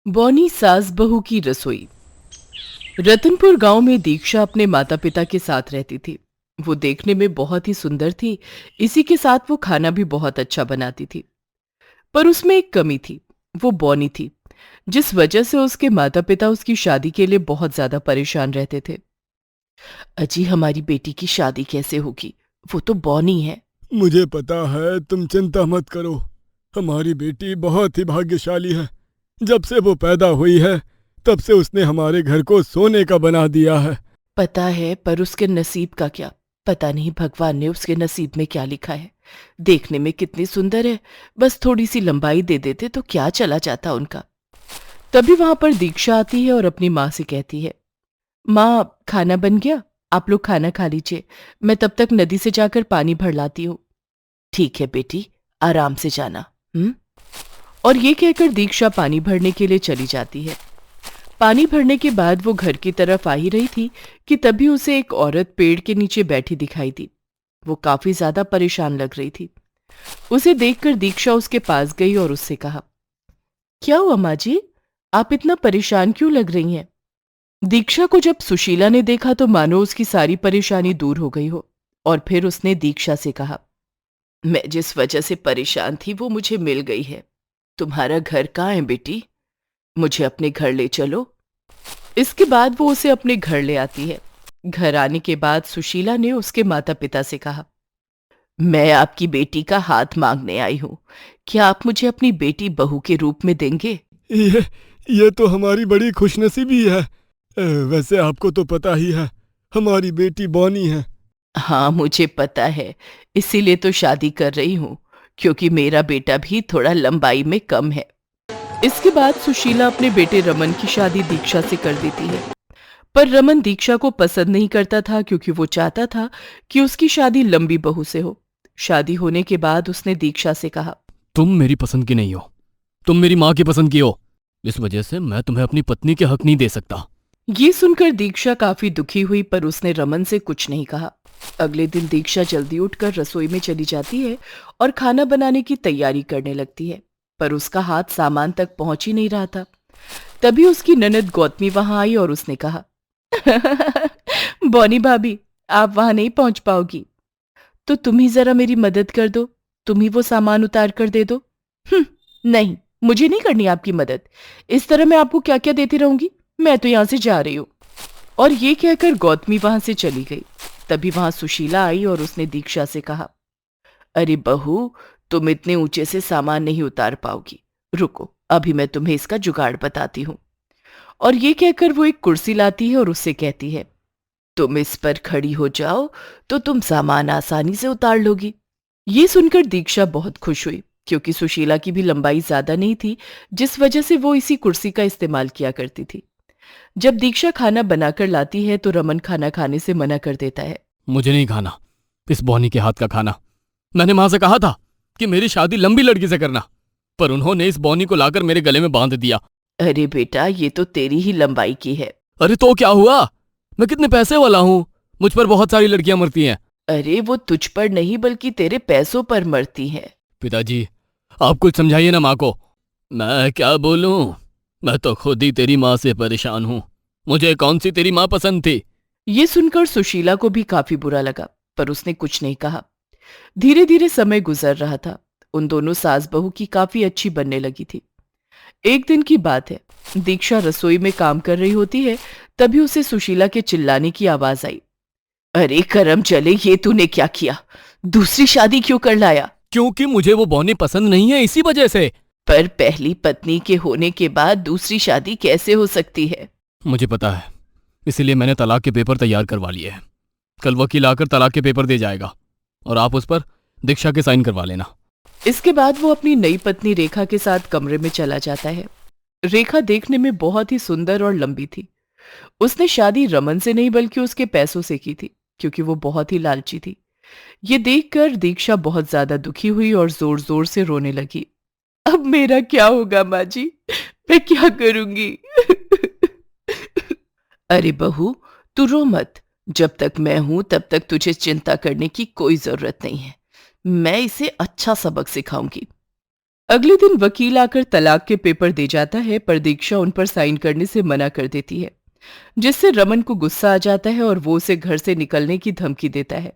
Bonnie सास बहू की रसोई। रतनपुर गांव में दीक्षा अपने माता पिता के साथ रहती थी। वो देखने में बहुत ही सुंदर थी, इसी के साथ वो खाना भी बहुत अच्छा बनाती थी। पर उसमें एक कमी थी, वो बॉनी थी, जिस वजह से उसके माता पिता उसकी शादी के लिए बहुत ज्यादा परेशान रहते थे। अजी, हमारी बेटी की शादी कैसे होगी? वो तो बॉनी है। मुझे पता है, तुम चिंता मत करो। हमारी बेटी बहुत ही भाग्यशाली है। जब से वो पैदा हुई है तब से उसने हमारे घर को सोने का बना दिया है। पता है, पर उसके नसीब का क्या? पता नहीं भगवान ने उसके नसीब में क्या लिखा है। देखने में कितनी सुंदर है, बस थोड़ी सी लंबाई दे देते तो क्या चला जाता उनका। तभी वहां पर दीक्षा आती है और अपनी माँ से कहती है, माँ खाना बन गया, आप लोग खाना खा लीजिए, मैं तब तक नदी से जाकर पानी भर लाती हूँ। ठीक है बेटी, आराम से जाना। और ये कहकर दीक्षा पानी भरने के लिए चली जाती है। पानी भरने के बाद वो घर की तरफ आ ही रही थी कि तभी उसे एक औरत पेड़ के नीचे बैठी दिखाई दी। वो काफी ज्यादा परेशान लग रही थी। उसे देखकर दीक्षा उसके पास गई और उससे कहा, क्या हुआ माँ जी, आप इतना परेशान क्यों लग रही हैं? दीक्षा को जब सुशीला ने देखा तो मानो उसकी सारी परेशानी दूर हो गई हो, और फिर उसने दीक्षा से कहा, मैं जिस वजह से परेशान थी वो मुझे मिल गई है। तुम्हारा घर कहाँ है बेटी? मुझे अपने घर ले चलो। इसके बाद वो उसे अपने घर ले आती है। घर आने के बाद सुशीला ने उसके माता पिता से कहा, मैं आपकी बेटी का हाथ मांगने आई हूँ, क्या आप मुझे अपनी बेटी बहू के रूप में देंगे? ये ये तो हमारी बड़ी खुशनसीबी है। वैसे आपको तो पता ही है, हमारी बेटी बॉनी है। हाँ मुझे पता है, इसीलिए तो शादी कर रही हूँ, क्योंकि मेरा बेटा भी थोड़ा लंबाई में कम है। इसके बाद सुशीला अपने बेटे रमन की शादी दीक्षा से कर देती है। पर रमन दीक्षा को पसंद नहीं करता था, क्योंकि वो चाहता था कि उसकी शादी लंबी बहू से हो। शादी होने के बाद उसने दीक्षा से कहा, तुम मेरी पसंद की नहीं हो, तुम मेरी माँ की पसंद की हो। इस वजह से मैं तुम्हें अपनी पत्नी के हक नहीं दे सकता। ये सुनकर दीक्षा काफी दुखी हुई, पर उसने रमन से कुछ नहीं कहा। अगले दिन दीक्षा जल्दी उठकर रसोई में चली जाती है और खाना बनाने की तैयारी करने लगती है, पर उसका हाथ सामान तक पहुंच ही नहीं रहा था। तभी उसकी ननद गौतमी वहां आई और उसने कहा, बॉनी भाभी, आप वहां नहीं पहुंच पाओगी, तो तुम ही जरा मेरी मदद कर दो, तुम ही वो सामान उतार कर दे दो। नहीं, मुझे नहीं करनी आपकी मदद, इस तरह मैं आपको क्या क्या देती रहूंगी, मैं तो यहां से जा रही हूं। और ये कहकर गौतमी वहां से चली गई। तभी वहां सुशीला आई और उसने दीक्षा से कहा, अरे बहू, तुम इतने ऊंचे से सामान नहीं उतार पाओगी, रुको, अभी मैं तुम्हें इसका जुगाड़ बताती हूँ। और ये कहकर वो एक कुर्सी लाती है और उससे कहती है, तुम इस पर खड़ी हो जाओ तो तुम सामान आसानी से उतार लोगी। ये सुनकर दीक्षा बहुत खुश हुई, क्योंकि सुशीला की भी लंबाई ज्यादा नहीं थी, जिस वजह से वो इसी कुर्सी का इस्तेमाल किया करती थी। जब दीक्षा खाना बनाकर लाती है तो रमन खाना खाने से मना कर देता है। मुझे नहीं खाना इस बॉनी के हाथ का खाना। मैंने माँ से कहा था कि मेरी शादी लंबी लड़की से करना, पर उन्होंने इस बॉनी को लाकर मेरे गले में बांध दिया। अरे बेटा, ये तो तेरी ही लंबाई की है। अरे तो क्या हुआ, मैं कितने पैसे वाला हूँ, मुझ पर बहुत सारी लड़कियां मरती हैं। अरे वो तुझ पर नहीं बल्कि तेरे पैसों पर मरती हैं। पिताजी, आप कुछ समझाइए ना माँ को। मैं क्या बोलूं, मैं तो खुद ही तेरी माँ से परेशान हूँ। मुझे कौन सी तेरी माँ पसंद थी? ये सुनकर सुशीला को भी काफी बुरा लगा, पर उसने कुछ नहीं कहा। धीरे धीरे समय गुजर रहा था। उन दोनों सास बहू की काफी अच्छी बनने लगी थी। एक दिन की बात है, दीक्षा रसोई में काम कर रही होती है। तभी उसे सुशीला के चिल्लाने की आवाज आई, अरे करम चले, ये तूने क्या किया? दूसरी शादी क्यों कर लाया? क्योंकि मुझे वो बॉनी पसंद नहीं है, इसी वजह से। पर पहली पत्नी के होने के बाद दूसरी शादी कैसे हो सकती है? मुझे पता है, इसीलिए मैंने तलाक के पेपर तैयार करवा लिए हैं। कल वकील आकर तलाक के पेपर दे जाएगा और आप उस पर दीक्षा के साइन करवा लेना। इसके बाद वो अपनी नई पत्नी रेखा के साथ कमरे में चला जाता है। रेखा देखने में बहुत ही सुंदर और लंबी थी। उसने शादी रमन से नहीं बल्कि उसके पैसों से की थी, क्योंकि वो बहुत ही लालची थी। ये देखकर दीक्षा बहुत ज्यादा दुखी हुई और जोर जोर से रोने लगी। अब मेरा क्या होगा माँ जी, मैं क्या करूंगी? अरे बहू, तू रो मत, जब तक मैं हूं तब तक तुझे चिंता करने की कोई जरूरत नहीं है। मैं इसे अच्छा सबक सिखाऊंगी। अगले दिन वकील आकर तलाक के पेपर दे जाता है, पर दीक्षा उन पर साइन करने से मना कर देती है, जिससे रमन को गुस्सा आ जाता है और वो उसे घर से निकलने की धमकी देता है।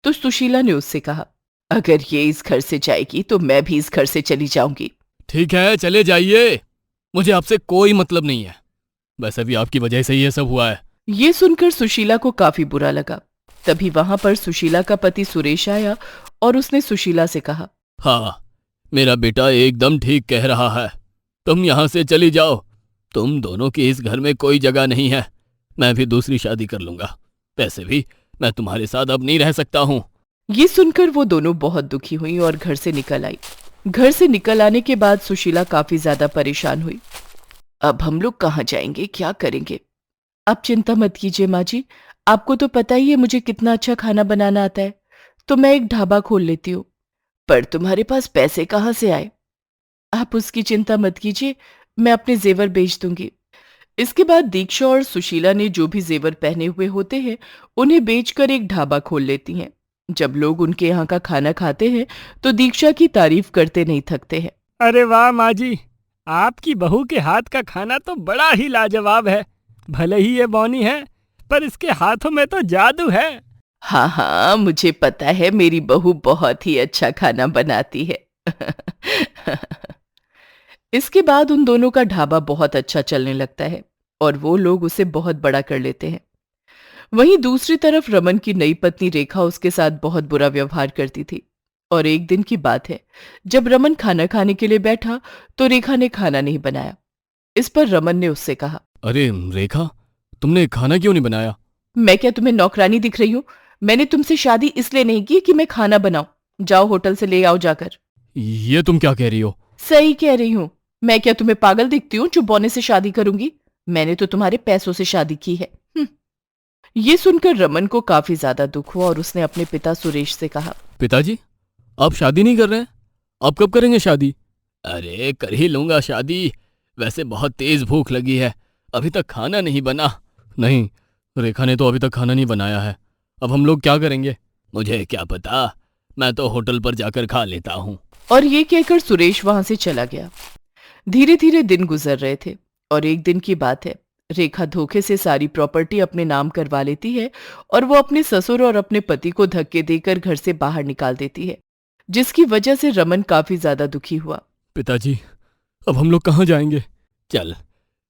तो सुशीला ने उससे कहा, अगर ये इस घर से जाएगी तो मैं भी इस घर से चली जाऊंगी। ठीक है, चले जाइए, मुझे आपसे कोई मतलब नहीं है। वैसे भी आपकी वजह से ये सब हुआ है। ये सुनकर सुशीला को काफी बुरा लगा। तभी वहां पर सुशीला का पति सुरेश आया और उसने सुशीला से कहा, हाँ, मेरा बेटा एकदम ठीक कह रहा है, तुम यहाँ से चली जाओ। तुम दोनों की इस घर में कोई जगह नहीं है। मैं भी दूसरी शादी कर लूंगा। वैसे भी मैं तुम्हारे साथ अब नहीं रह सकता हूँ। ये सुनकर वो दोनों बहुत दुखी हुई और घर से निकल आई। घर से निकल आने के बाद सुशीला काफी ज्यादा परेशान हुई। अब हम लोग कहाँ जाएंगे, क्या करेंगे? आप चिंता मत कीजिए माँ जी, आपको तो पता ही है मुझे कितना अच्छा खाना बनाना आता है, तो मैं एक ढाबा खोल लेती हूँ। पर तुम्हारे पास पैसे कहाँ से आए? आप उसकी चिंता मत कीजिए, मैं अपने जेवर बेच दूंगी। इसके बाद दीक्षा और सुशीला ने जो भी जेवर पहने हुए होते हैं उन्हें बेचकर एक ढाबा खोल लेती हैं। जब लोग उनके यहाँ का खाना खाते हैं तो दीक्षा की तारीफ करते नहीं थकते हैं। अरे वाह माँ जी, आपकी बहू के हाथ का खाना तो बड़ा ही लाजवाब है। भले ही ये बौनी है, पर इसके हाथों में तो जादू है। हाँ हाँ, मुझे पता है मेरी बहू बहुत ही अच्छा खाना बनाती है। इसके बाद उन दोनों का ढाबा बहुत अच्छा चलने लगता है और वो लोग उसे बहुत बड़ा कर लेते हैं। वहीं दूसरी तरफ रमन की नई पत्नी रेखा उसके साथ बहुत बुरा व्यवहार करती थी। और एक दिन की बात है, जब रमन खाना खाने के लिए बैठा तो रेखा ने खाना नहीं बनाया। इस पर रमन ने उससे कहा, अरे रेखा, तुमने खाना क्यों नहीं बनाया? मैं क्या तुम्हें नौकरानी दिख रही हूं? मैंने तुमसे शादी इसलिए नहीं की कि मैं खाना बनाऊं। जाओ होटल से ले आओ जाकर। ये तुम क्या कह रही हो? सही कह रही हूं। मैं क्या तुम्हें पागल दिखती हूं जो बौने से शादी करूंगी? मैंने तो तुम्हारे पैसों से शादी की है। ये सुनकर रमन को काफी ज्यादा दुख हुआ और उसने अपने पिता सुरेश से कहा, पिताजी, आप शादी नहीं कर रहे हैं? आप कब करेंगे शादी? अरे कर ही लूंगा शादी। वैसे बहुत तेज भूख लगी है, अभी तक खाना नहीं बना। नहीं, रेखा ने तो अभी तक खाना नहीं बनाया है। अब हम लोग क्या करेंगे? मुझे क्या पता, मैं तो होटल पर जाकर खा लेता हूँ। और ये कहकर सुरेश वहां से चला गया। धीरे धीरे दिन गुजर रहे थे और एक दिन की बात है, रेखा धोखे से सारी प्रॉपर्टी अपने नाम करवा लेती है और वो अपने ससुर और अपने पति को धक्के देकर घर से बाहर निकाल देती है, जिसकी वजह से रमन काफी ज्यादा दुखी हुआ। पिताजी, अब हम लोग कहाँ जाएंगे? चल,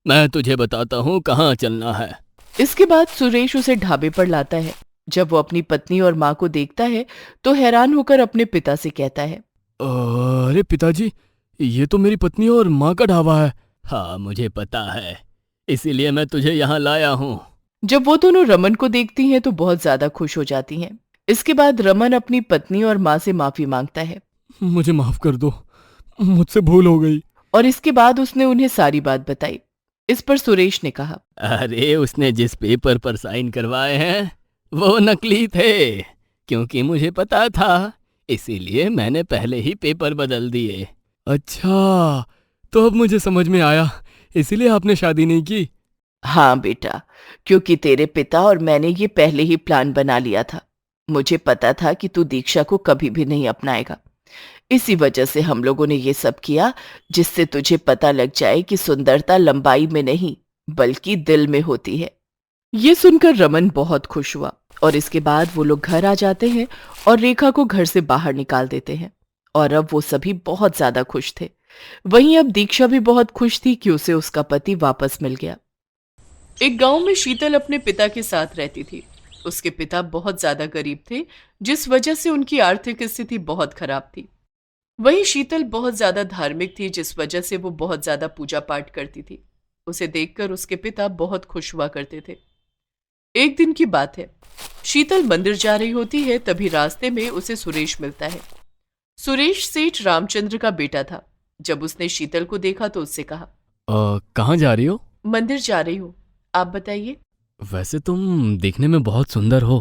मैं तुझे बताता हूँ कहाँ चलना है। इसके बाद सुरेश उसे ढाबे पर लाता है। जब वो अपनी पत्नी और माँ को देखता है तो हैरान होकर अपने पिता से कहता है, अरे पिताजी, ये तो मेरी पत्नी और माँ का ढाबा है। हाँ, मुझे पता है, इसीलिए मैं तुझे यहाँ लाया हूँ। जब वो दोनों रमन को देखती हैं तो बहुत ज्यादा खुश हो जाती हैं। इसके बाद रमन अपनी पत्नी और माँ से माफी मांगता है मुझे माफ कर दो, मुझसे भूल हो गई। और इसके बाद उसने उन्हें सारी बात बताई। इस पर सुरेश ने कहा, अरे उसने जिस पेपर पर साइन करवाए हैं वो नकली थे, क्योंकि मुझे पता था, इसीलिए मैंने पहले ही पेपर बदल दिए। अच्छा, तो अब मुझे समझ में आया, इसीलिए आपने शादी नहीं की। हाँ बेटा, क्योंकि तेरे पिता और मैंने ये पहले ही प्लान बना लिया था। मुझे पता था कि तू दीक्षा को कभी भी नहीं अपनाएगा। इसी वजह से हम लोगों ने ये सब किया, जिससे तुझे पता लग जाए कि सुंदरता लंबाई में नहीं बल्कि दिल में होती है। ये सुनकर रमन बहुत खुश हुआ और इसके बाद वो लोग घर आ जाते हैं और रेखा को घर से बाहर निकाल देते हैं। और अब वो सभी बहुत ज्यादा खुश थे। वहीं अब दीक्षा भी बहुत खुश थी कि उसे उसका पति वापस मिल गया। एक गांव में शीतल अपने पिता के साथ रहती थी। उसके पिता बहुत ज्यादा गरीब थे, जिस वजह से उनकी आर्थिक स्थिति बहुत खराब थी। वहीं शीतल बहुत ज्यादा धार्मिक थी, जिस वजह से वो बहुत ज्यादा पूजा पाठ करती थी। उसे देखकर उसके पिता बहुत खुश हुआ करते थे। एक दिन की बात है, शीतल मंदिर जा रही होती है, तभी रास्ते में उसे सुरेश मिलता है। सुरेश सेठ रामचंद्र का बेटा था। जब उसने शीतल को देखा तो उससे कहा, कहाँ जा रही हो? मंदिर जा रही हूँ, आप बताइए। वैसे तुम देखने में बहुत सुंदर हो,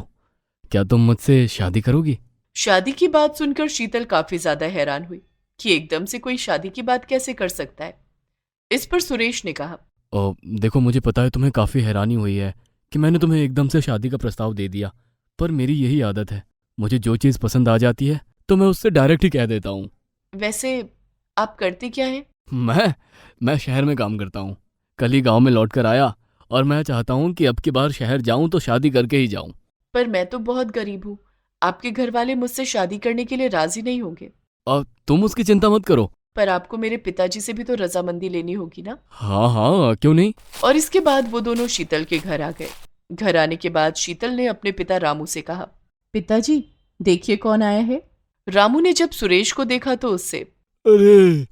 क्या तुम मुझसे शादी करोगी? शादी की बात सुनकर शीतल काफी ज्यादा हैरान हुई कि एकदम से कोई शादी की बात कैसे कर सकता है। इस पर सुरेश ने कहा, देखो, मुझे पता है तुम्हें काफ़ी हैरानी हुई है कि मैंने तुम्हें एकदम से शादी का प्रस्ताव दे दिया, पर मेरी यही आदत है, मुझे जो चीज़ पसंद आ जाती है तो मैं उससे डायरेक्ट ही कह देता हूँ। वैसे आप करते क्या हैं? मैं शहर में काम करता हूँ। कल ही गांव में लौट कर आया और मैं चाहता हूँ कि अब की बार शहर जाऊँ तो शादी करके ही जाऊँ। पर मैं तो बहुत गरीब हूँ, आपके घर वाले मुझसे शादी करने के लिए राजी नहीं होंगे। और तुम उसकी चिंता मत करो। पर आपको मेरे पिताजी से भी तो रजामंदी लेनी होगी ना। हाँ हाँ, क्यों नहीं। और इसके बाद वो दोनों शीतल के घर आ गए। घर आने के बाद शीतल ने अपने पिता रामू से कहा, पिताजी देखिए कौन आया है। रामू ने जब सुरेश को देखा तो उससे, अरे,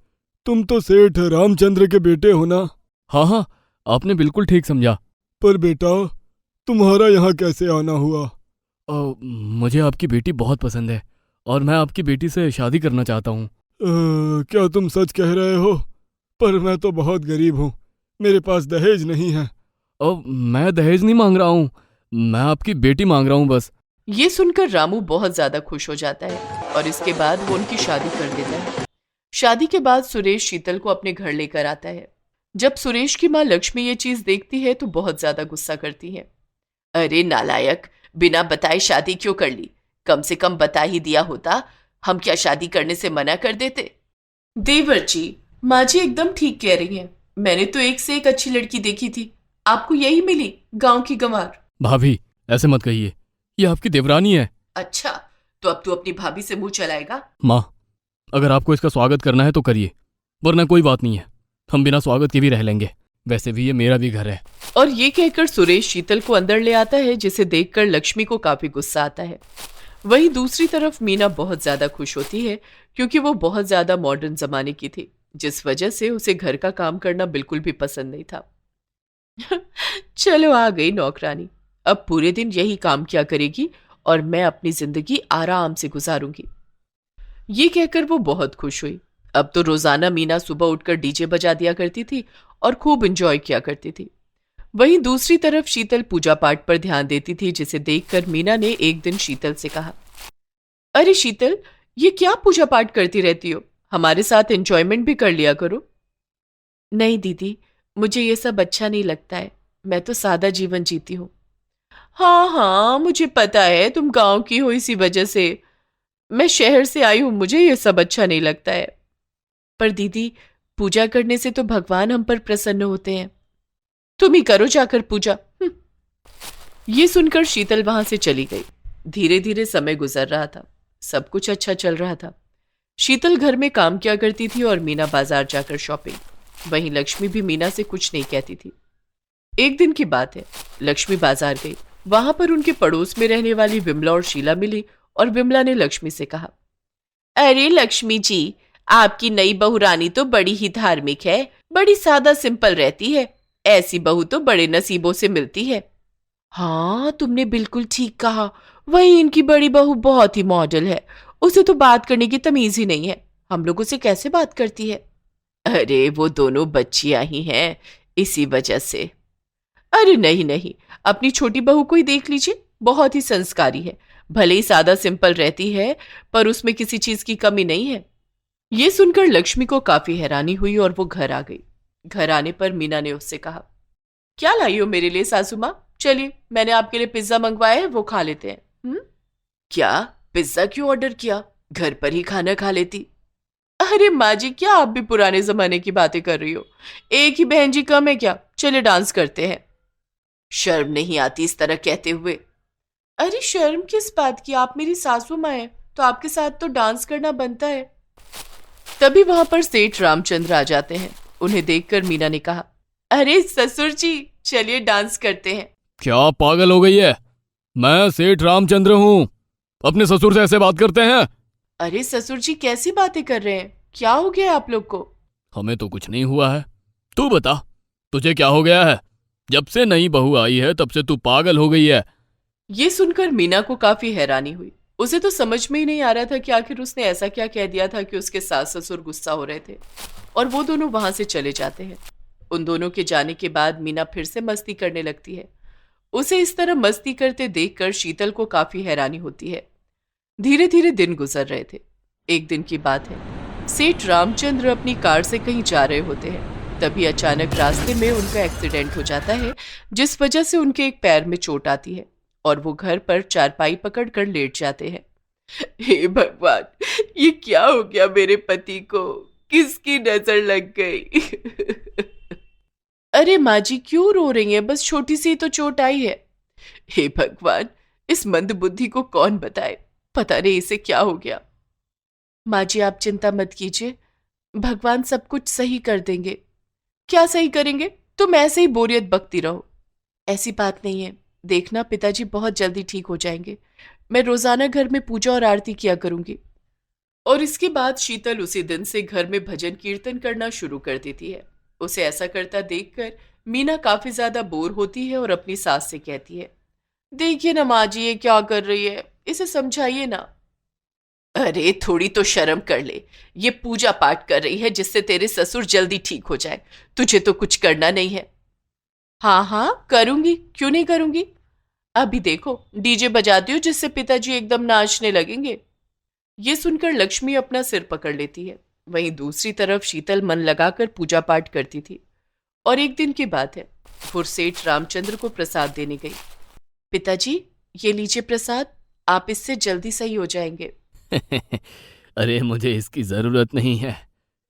तुम तो सेठ रामचंद्र के बेटे हो ना? हाँ हाँ, आपने बिल्कुल ठीक समझा। पर बेटा, तुम्हारा यहाँ कैसे आना हुआ? मुझे आपकी बेटी बहुत पसंद है और मैं आपकी बेटी से शादी करना चाहता हूँ। क्या तुम सच कह रहे हो? पर मैं तो बहुत गरीब हूँ, मेरे पास दहेज नहीं है। मैं दहेज नहीं मांग रहा हूँ, मैं आपकी बेटी मांग रहा हूँ बस। ये सुनकर रामू बहुत ज्यादा खुश हो जाता है और इसके बाद वो उनकी शादी कर देता है। शादी के बाद सुरेश शीतल को अपने घर लेकर आता है। जब सुरेश की माँ लक्ष्मी ये चीज देखती है तो बहुत ज्यादा गुस्सा करती है। अरे नालायक, बिना बताए शादी क्यों कर ली? कम से कम बता ही दिया होता, हम क्या शादी करने से मना कर देते? देवर जी, माँ जी एकदम ठीक कह रही हैं। मैंने तो एक से एक अच्छी लड़की देखी थी, आपको यही मिली, गांव की गंवार। भाभी ऐसे मत कहिए, ये आपकी देवरानी है। अच्छा, तो अब तू अपनी भाभी से मुंह चलाएगा? माँ, अगर आपको इसका स्वागत करना है तो करिए, वरना कोई बात नहीं है, हम बिना स्वागत के भी रह लेंगे। वैसे भी ये मेरा भी घर है। और ये कहकर सुरेश शीतल को अंदर ले आता है, जिसे देखकर लक्ष्मी को काफी गुस्सा आता है। वहीं दूसरी तरफ मीना बहुत ज्यादा खुश होती है, क्योंकि वो बहुत ज्यादा मॉडर्न जमाने की थी, जिस वजह से उसे घर का काम करना बिल्कुल भी पसंद नहीं था। चलो आ गई नौकरानी, अब पूरे दिन यही काम किया करेगी और मैं अपनी जिंदगी आराम से गुजारूंगी। ये कहकर वो बहुत खुश हुई। अब तो रोजाना मीना सुबह उठकर डीजे बजा दिया करती थी और खूब एंजॉय किया करती थी। वहीं दूसरी तरफ शीतल पूजा पाठ पर ध्यान देती थी, जिसे देखकर मीना ने एक दिन शीतल से कहा, अरे शीतल, ये क्या पूजा पाठ करती रहती हो? हमारे साथ एंजॉयमेंट भी कर लिया करो। नहीं दीदी, मुझे ये सब अच्छा नहीं लगता है, मैं तो सादा जीवन जीती हूँ। हाँ हाँ, मुझे पता है तुम गांव की हो, इसी वजह से। मैं शहर से आई हूं, मुझे ये सब अच्छा नहीं लगता है। पर दीदी, पूजा करने से तो भगवान हम पर प्रसन्न होते हैं। तुम ही करो जाकर पूजा। ये सुनकर शीतल वहां से चली गई। धीरे धीरे समय गुजर रहा था, सब कुछ अच्छा चल रहा था। शीतल घर में काम किया करती थी और मीना बाजार जाकर शॉपिंग। वहीं लक्ष्मी भी मीना से कुछ नहीं कहती थी। एक दिन की बात है, लक्ष्मी बाजार गई। वहां पर उनके पड़ोस में रहने वाली विमला और शीला मिली और विमला ने लक्ष्मी से कहा, अरे लक्ष्मी जी, आपकी नई बहू रानी तो बड़ी ही धार्मिक है, बड़ी सादा सिंपल रहती है। ऐसी बहू तो बड़े नसीबों से मिलती है। हाँ, तुमने बिल्कुल ठीक कहा। वही इनकी बड़ी बहू बहुत ही मॉडल है, उसे तो बात करने की तमीज ही नहीं है। हम लोगों से कैसे बात करती है? अरे वो दोनों बच्चियां ही हैं, इसी वजह से। अरे नहीं नहीं, अपनी छोटी बहू को ही देख लीजिए, बहुत ही संस्कारी है। भले ही सादा सिंपल रहती है, पर उसमें किसी चीज की कमी नहीं है। ये सुनकर लक्ष्मी को काफी हैरानी हुई और वो घर आ गई। घर आने पर मीना ने उससे कहा, क्या लाई हो मेरे लिए सासू माँ? चलिए, मैंने आपके लिए पिज्जा मंगवाया है, वो खा लेते हैं। क्या पिज्जा क्यों ऑर्डर किया? घर पर ही खाना खा लेती। अरे माँ जी, क्या आप भी पुराने जमाने की बातें कर रही हो? एक ही बहन जी कम है क्या? चले डांस करते हैं। शर्म नहीं आती इस तरह कहते हुए? अरे शर्म किस बात की, आप मेरी सासू माँ हैं, तो आपके साथ तो डांस करना बनता है। तभी वहां पर सेठ रामचंद्र आ जाते हैं। उन्हें देखकर मीना ने कहा, अरे ससुर जी, चलिए डांस करते हैं। क्या पागल हो गई है? मैं सेठ रामचंद्र हूँ, अपने ससुर से ऐसे बात करते हैं? अरे ससुर जी, कैसी बातें कर रहे हैं? क्या हो गया आप लोग को? हमें तो कुछ नहीं हुआ है, तू बता, तुझे क्या हो गया है? जब से नई बहू आई है तब से तू पागल हो गई है। ये सुनकर मीना को काफी हैरानी हुई। उसे तो समझ में ही नहीं आ रहा था कि आखिर उसने ऐसा क्या कह दिया था कि उसके सास ससुर गुस्सा हो रहे थे। और वो दोनों वहां से चले जाते हैं। उन दोनों के जाने के बाद मीना फिर से मस्ती करने लगती है। उसे इस तरह मस्ती करते देखकर शीतल को काफी हैरानी होती है। धीरे धीरे दिन गुजर रहे थे। एक दिन की बात है, सेठ रामचंद्र अपनी कार से कहीं जा रहे होते हैं। तभी अचानक रास्ते में उनका एक्सीडेंट हो जाता है, जिस वजह से उनके एक पैर में चोट आती है और वो घर पर चारपाई पकड़कर लेट जाते हैं। हे भगवान, ये क्या हो गया मेरे पति को? किसकी नजर लग गई? अरे माँ जी, क्यों रो रही हैं? बस छोटी सी तो चोट आई है। हे भगवान, इस मंदबुद्धि को कौन बताए, पता नहीं इसे क्या हो गया। माँ जी, आप चिंता मत कीजिए, भगवान सब कुछ सही कर देंगे। क्या सही करेंगे? तुम ऐसे ही बोरियत बकती रहो। ऐसी बात नहीं है, देखना पिताजी बहुत जल्दी ठीक हो जाएंगे। मैं रोजाना घर में पूजा और आरती किया करूंगी। और इसके बाद शीतल उसी दिन से घर में भजन कीर्तन करना शुरू कर देती है। उसे ऐसा करता देखकर मीना काफी ज्यादा बोर होती है और अपनी सास से कहती है, देखिए ना माँ जी, ये क्या कर रही है, इसे समझाइए ना। अरे थोड़ी तो शर्म कर ले, ये पूजा पाठ कर रही है जिससे तेरे ससुर जल्दी ठीक हो जाए। तुझे तो कुछ करना नहीं है। हाँ हाँ करूंगी, क्यों नहीं करूंगी। अभी देखो डीजे बजाती हूँ जिससे पिताजी एकदम नाचने लगेंगे। ये सुनकर लक्ष्मी अपना सिर पकड़ लेती है। वहीं दूसरी तरफ शीतल मन लगाकर पूजा पाठ करती थी। और एक दिन की बात है, फुरसेठ रामचंद्र को प्रसाद देने गई। पिताजी, ये लीजिए प्रसाद, आप इससे जल्दी सही हो जाएंगे। अरे मुझे इसकी जरूरत नहीं है।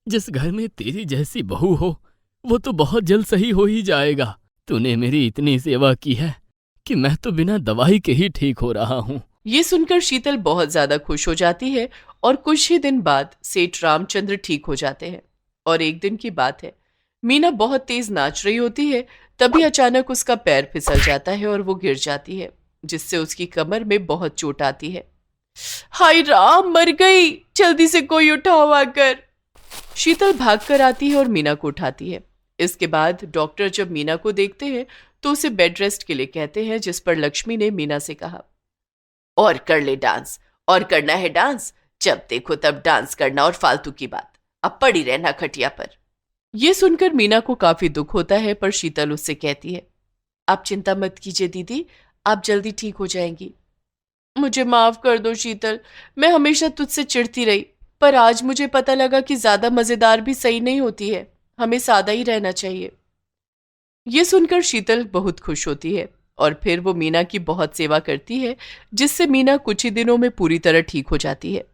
जिस घर में तेरी जैसी बहू हो वो तो बहुत जल्द सही हो ही जाएगा। तूने मेरी इतनी सेवा की है कि मैं तो बिना दवाई के ही ठीक हो रहा हूँ। ये सुनकर शीतल बहुत ज्यादा खुश हो जाती है और कुछ ही दिन बाद सेठ रामचंद्र ठीक हो जाते हैं। और एक दिन की बात है, मीना बहुत तेज नाच रही होती है, तभी अचानक उसका पैर फिसल जाता है और वो गिर जाती है, जिससे उसकी कमर में बहुत चोट आती है। हाय राम, मर गई, जल्दी से कोई उठाओ आकर। शीतल भागकर आती है और मीना को उठाती है। इसके बाद डॉक्टर जब मीना को देखते हैं तो उसे बेड रेस्ट के लिए कहते हैं, जिस पर लक्ष्मी ने मीना से कहा, और कर ले डांस, और करना है डांस, जब देखो तब डांस करना और फालतू की बात, अब पड़ी रहना खटिया पर। यह सुनकर मीना को काफी दुख होता है, पर शीतल उससे कहती है, आप चिंता मत कीजिए दीदी, आप जल्दी ठीक हो जाएंगी। मुझे माफ कर दो शीतल, मैं हमेशा तुझसे चिढ़ती रही, पर आज मुझे पता लगा कि ज्यादा मजेदार भी सही नहीं होती है, हमें सादा ही रहना चाहिए। ये सुनकर शीतल बहुत खुश होती है और फिर वो मीना की बहुत सेवा करती है, जिससे मीना कुछ ही दिनों में पूरी तरह ठीक हो जाती है।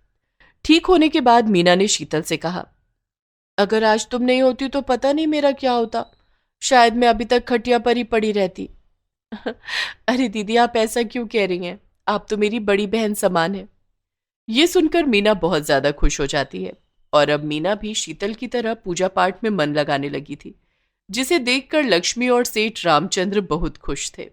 ठीक होने के बाद मीना ने शीतल से कहा, अगर आज तुम नहीं होती तो पता नहीं मेरा क्या होता, शायद मैं अभी तक खटिया पर ही पड़ी रहती। अरे दीदी, आप ऐसा क्यों कह रही हैं, आप तो मेरी बड़ी बहन समान है। ये सुनकर मीना बहुत ज्यादा खुश हो जाती है और अब मीना भी शीतल की तरह पूजा पाठ में मन लगाने लगी थी, जिसे देखकर लक्ष्मी और सेठ रामचंद्र बहुत खुश थे।